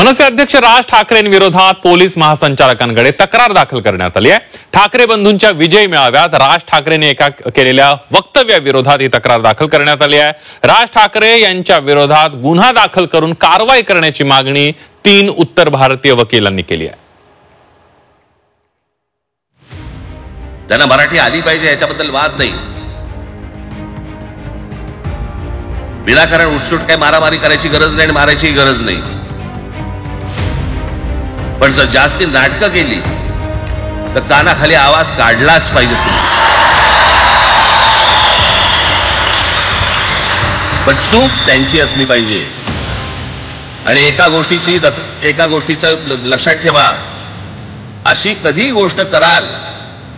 मनसे अध्यक्ष राज ठाकरेंविरोधात पोलीस महासंचालकांकडे तक्रार दाखल करण्यात आली आहे। ठाकरे बंधूंच्या विजय मेळाव्यात राज ठाकरेंनी एका केलेल्या वक्तव्याविरोधात ही तक्रार दाखल करण्यात आली आहे। राज ठाकरे यांच्या विरोधात गुन्हा दाखल करून कारवाई करण्याची मागणी 3 उत्तर भारतीय वकिलांनी केली आहे। त्यांना मराठी आली पाहिजे याच्याबद्दल वाद नाही। विनाकारण उठसूट काय मारामारी करायची गरज नाही, मारायची गरज नाही। पण जर जास्ती नाटकं केली तर कानाखाली आवाज काढलाच पाहिजे तुम्ही। पण चूक त्यांची असली पाहिजे। आणि एका गोष्टीचं लक्षात ठेवा, अशी कधी गोष्ट कराल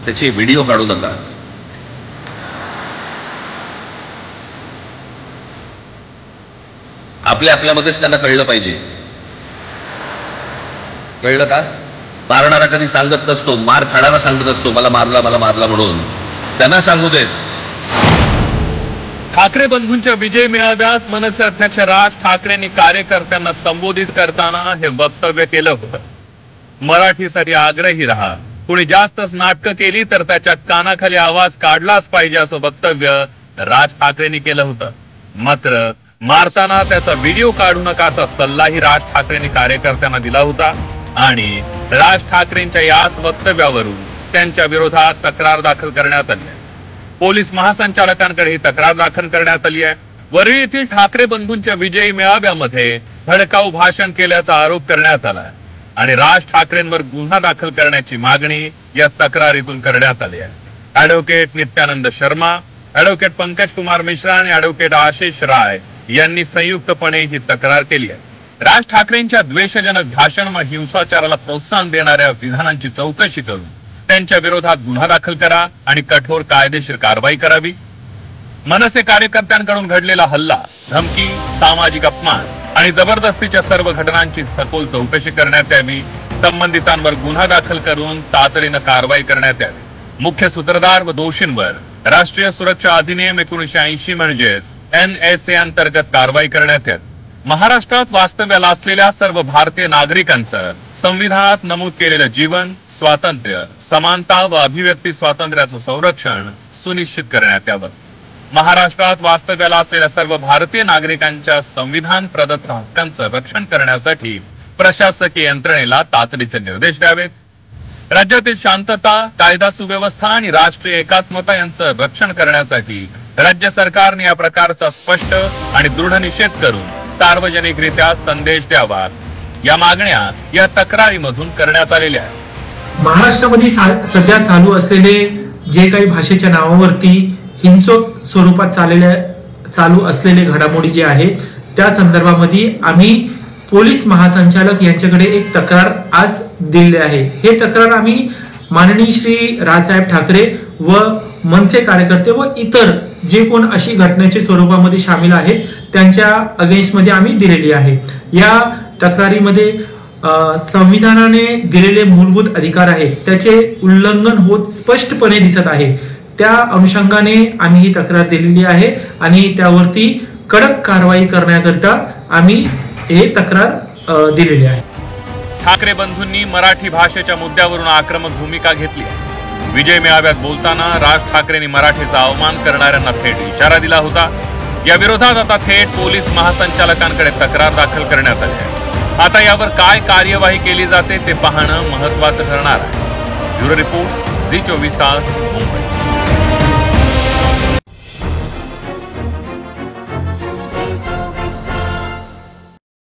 त्याची व्हिडिओ काढू नका। आपल्यामध्येच त्यांना कळलं पाहिजे। कळलं का? मारणारा कधी सांगत नसतो, मार खाणारा सांगत असतो मला मारला म्हणून। त्यांना सांगू देत। ठाकरे बंधूंच्या विजय मेळाव्यात मनसे अध्यक्ष राज ठाकरेंनी कार्यकर्त्यांना संबोधित करताना हे वक्तव्य केलं होतं। मराठीसाठी आग्रही राहा, कुणी जास्तच नाटकं केली तर त्याच्या कानाखाली आवाज काढलाच पाहिजे असं वक्तव्य राज ठाकरेंनी केलं होतं। मात्र मारताना त्याचा व्हिडिओ काढू नका असा सल्लाही राज ठाकरेंनी कार्यकर्त्यांना दिला होता। आणि राज ठाकरेंच्या याच वक्तव्यावरून त्यांच्या विरोधात तक्रार दाखल करण्यात आली आहे। पोलीस महासंचालकांकडे ही तक्रार दाखल करण्यात आली आहे। वरळी येथील ठाकरे बंधूंच्या विजयी मेळाव्यामध्ये भडकाऊ भाषण केल्याचा आरोप करण्यात आला आहे आणि राज ठाकरेंवर गुन्हा दाखल करण्याची मागणी या तक्रारीतून करण्यात आली आहे। ॲडव्होकेट नित्यानंद शर्मा, ॲडव्होकेट पंकज कुमार मिश्रा आणि ॲडव्होकेट आशिष राय यांनी संयुक्तपणे ही तक्रार केली आहे। राज ठाकरेंच्या द्वेषजनक भाषण व हिंसाचाराला प्रोत्साहन देणाऱ्या विधानांची चौकशी करून त्यांच्या विरोधात गुन्हा दाखल करा आणि कठोर कायदेशीर कारवाई करावी। मनसे कार्यकर्त्यांकडून घडलेला हल्ला, धमकी, सामाजिक अपमान आणि जबरदस्तीच्या सर्व घटनांची सखोल चौकशी करण्यात यावी। संबंधितांवर गुन्हा दाखल करून तातडीनं कारवाई करण्यात यावी। मुख्य सूत्रधार व दोषींवर राष्ट्रीय सुरक्षा अधिनियम 1980 म्हणजे NSA अंतर्गत कारवाई करण्यात यावी। महाराष्ट्रात वास्तव्याला असलेल्या सर्व भारतीय नागरिकांचं संविधानात नमूद केलेलं जीवन, स्वातंत्र्य, समानता व अभिव्यक्ती स्वातंत्र्याचं संरक्षण सुनिश्चित करण्यात यावं। महाराष्ट्रात वास्तव्याला असलेल्या सर्व भारतीय नागरिकांच्या संविधान प्रदत्त हक्कांचं रक्षण करण्यासाठी प्रशासकीय यंत्रणेला तातडीचे निर्देश द्यावेत। राज्यातील शांतता, कायदा सुव्यवस्था आणि राष्ट्रीय एकात्मता यांचं रक्षण करण्यासाठी राज्य सरकारने या प्रकारचा स्पष्ट आणि दृढ निषेध करून सार्वजनिकरित्या संदेश द्यावा। या मागण्या या तक्रारीमधून करण्यात आलेल्या आहेत। महाराष्ट्रामध्ये सध्या चालू असलेले जे काही भाषेच्या नावावरती हिंसक स्वरूपात चालू असलेले घडामोडी जे आहे त्या संदर्भामध्ये आम्ही पोलीस महासंचालक यांच्याकडे एक तक्रार आज दिली आहे। हे तक्रार आम्ही माननीय श्री राजसाहेब ठाकरे व मनसे कार्यकर्ते व इतर जे कोण अशी घटनेच्या स्वरूपामध्ये सामील आहेत त्यांच्या अगेन्स्ट मध्ये आम्ही दिलेली आहे। या तक्रारीमध्ये संविधानाने दिलेले मूलभूत अधिकार आहेत त्याचे उल्लंघन होत स्पष्टपणे दिसत आहे। त्या अनुषंगाने आम्ही ही तक्रार दिलेली आहे आणि त्यावरती कडक कारवाई करण्याकरिता आम्ही हे तक्रार दिलेली आहे। ठाकरे बंधूंनी मराठी भाषेच्या मुद्द्यावरून आक्रमक भूमिका घेतली आहे। विजय मेळाव्यात बोलताना राज ठाकरेंनी मराठीचा अवमान करणाऱ्यांना थेट इशारा दिला होता। या विरोधात आता थेट पोलीस महासंचालकांकडे तक्रार दाखल करण्यात आली आहे। आता यावर काय कार्यवाही केली जाते ते पाहणं महत्त्वाचं ठरणार आहे। ब्युरो रिपोर्ट, झी 24 तास, मुंबई।